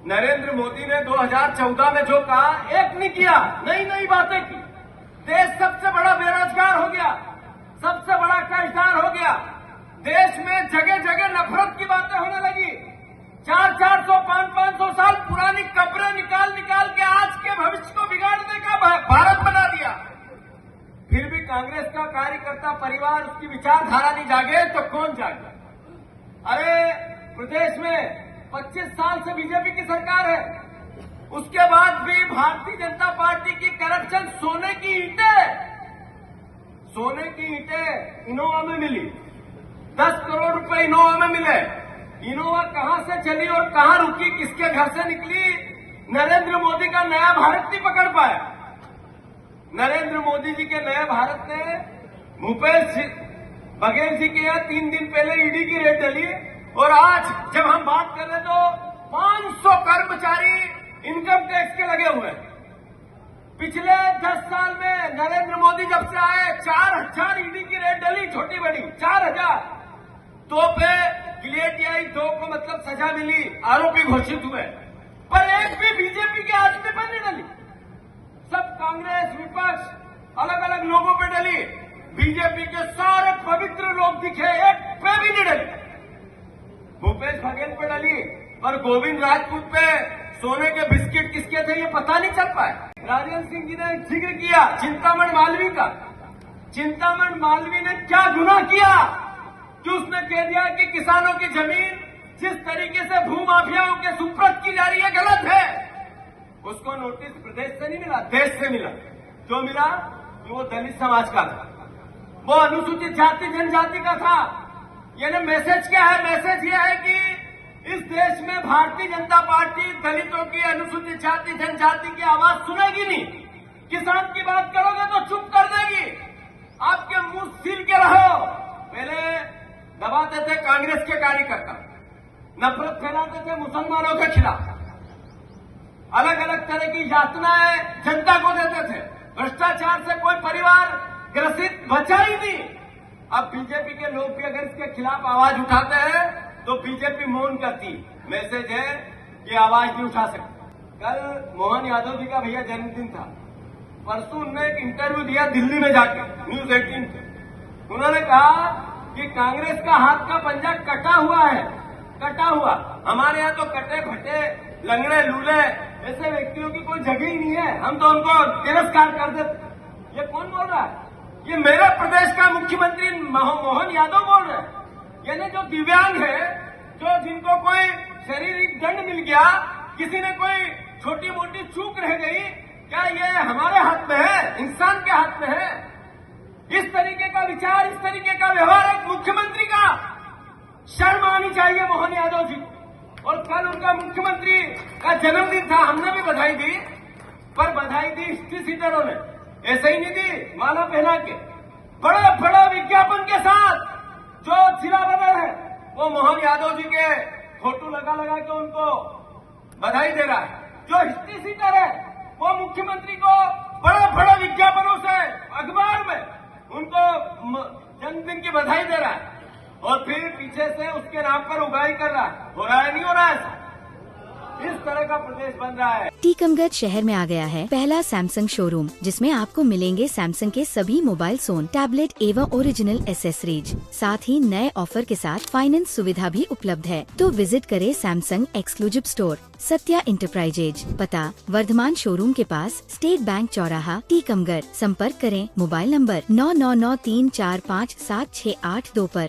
नरेंद्र मोदी ने 2014 में जो कहा, एक नहीं किया, नई नई बातें की। देश सबसे बड़ा बेरोजगार हो गया, सबसे बड़ा कर्जदार हो गया। देश में जगह जगह नफरत की बातें होने लगी। 400 500 साल पुरानी कब्रें निकाल निकाल के आज के भविष्य को बिगाड़ने का भारत बना दिया। फिर भी कांग्रेस का कार्यकर्ता परिवार, उसकी विचारधारा नहीं जागे तो कौन जागे? अरे प्रदेश में 25 साल से बीजेपी की सरकार है, उसके बाद भी भारतीय जनता पार्टी की करप्शन, सोने की ईंटें इनोवा में मिली। 10 करोड़ रुपए इनोवा में मिले। इनोवा कहां से चली और कहां रुकी, किसके घर से निकली, नरेंद्र मोदी का नया भारत नहीं पकड़ पाया। नरेंद्र मोदी जी के नए भारत ने भूपेश बघेल जी के यहाँ 3 दिन पहले ईडी की रेड डली, और आज जब हम बात कर रहे तो 500 कर्मचारी इनकम टैक्स के लगे हुए हैं। पिछले 10 साल में नरेंद्र मोदी जब से आए 4000 ईडी की रेड डली, छोटी बड़ी 4000। तो पे गिलेटियाई 2 को मतलब सजा मिली, आरोपी घोषित हुए, पर एक भी बीजेपी के आदमी पर नहीं डली। सब कांग्रेस विपक्ष अलग अलग लोगों पे डली। बीजेपी के सारे पवित्र लोग दिखे, एक पे भी नहीं डली। भूपेश बघेल पे डली, पर गोविंद राजपूत पे सोने के बिस्किट किसके थे ये पता नहीं चल पाया। राजेंद्र सिंह जी ने जिक्र किया चिंतामण मालवीय का। चिंतामण मालवीय ने क्या गुनाह किया कि उसने कह दिया कि किसानों की जमीन जिस तरीके से भूमाफियाओं के सुपुर्द की जा रही है गलत है। उसको नोटिस प्रदेश से नहीं मिला, देश से मिला। क्यों मिला? कि वो दलित समाज का था, वो अनुसूचित जाति जनजाति का था। यानी मैसेज क्या है? मैसेज ये है कि इस देश में भारतीय जनता पार्टी दलितों की, अनुसूचित जाति जनजाति की आवाज सुनेगी नहीं। किसान की बात करोगे तो चुप कर देगी, आपके मुंह सील के रहो। पहले दबाते थे कांग्रेस के कार्यकर्ता, नफरत फैलाते थे मुसलमानों के खिलाफ, अलग अलग तरह की यातनाएं जनता को देते थे, भ्रष्टाचार से कोई परिवार ग्रसित बचा ही नहीं। अब बीजेपी के लोग भी अगर इसके खिलाफ आवाज उठाते हैं तो बीजेपी मौन करती। मैसेज है कि आवाज नहीं उठा सकती। कल मोहन यादव जी का भैया जन्मदिन था, परसों उन्होंने एक इंटरव्यू दिया दिल्ली में जाके न्यूज 18 पे। उन्होंने कहा कि कांग्रेस का हाथ का पंजा कटा हुआ है, कटा हुआ। हमारे यहाँ तो कटे भटे लंगड़े लूले ऐसे व्यक्तियों की कोई जगह ही नहीं है, हम तो उनको तिरस्कार कर देते। ये कौन बोल रहा है? ये मेरे प्रदेश का मुख्यमंत्री मोहन यादव बोल रहे हैं। यानी जो दिव्यांग है, जो जिनको कोई शारीरिक दंड मिल गया, किसी ने कोई छोटी मोटी चूक रह गई, क्या ये हमारे हाथ में है? इंसान के हाथ में है? इस तरीके का विचार, इस तरीके का व्यवहार एक मुख्यमंत्री का, शर्म आनी चाहिए मोहन यादव जी। और कल उनका मुख्यमंत्री का जन्मदिन था, हमने भी बधाई दी, पर बधाई दी हिस्ट्री सीटरों ने, ऐसे ही नहीं दी माला पहना के। बड़ा बड़ा विज्ञापन के साथ जो जिला बदल है वो मोहन यादव जी के फोटो लगा लगा के उनको बधाई दे रहा है। जो हिस्ट्री सीटर है वो मुख्यमंत्री को बड़ा बड़ा विज्ञापनों से अखबार में उनको जन्मदिन की बधाई दे रहा है, और फिर पीछे से उसके नाम पर उगाही कर रहा है। हो रहा है नहीं हो रहा है ऐसा? इस तरह का प्रदेश बन रहा है। टीकमगढ़ शहर में आ गया है पहला सैमसंग शोरूम, जिसमें आपको मिलेंगे सैमसंग के सभी मोबाइल फोन, टैबलेट एवं ओरिजिनल एसेसरीज। साथ ही नए ऑफर के साथ फाइनेंस सुविधा भी उपलब्ध है। तो विजिट करें Samsung exclusive store, Satya enterprises, पता वर्धमान शोरूम के पास, स्टेट बैंक चौराहा, टीकमगढ़। संपर्क करें मोबाइल नंबर 9993457682 पर।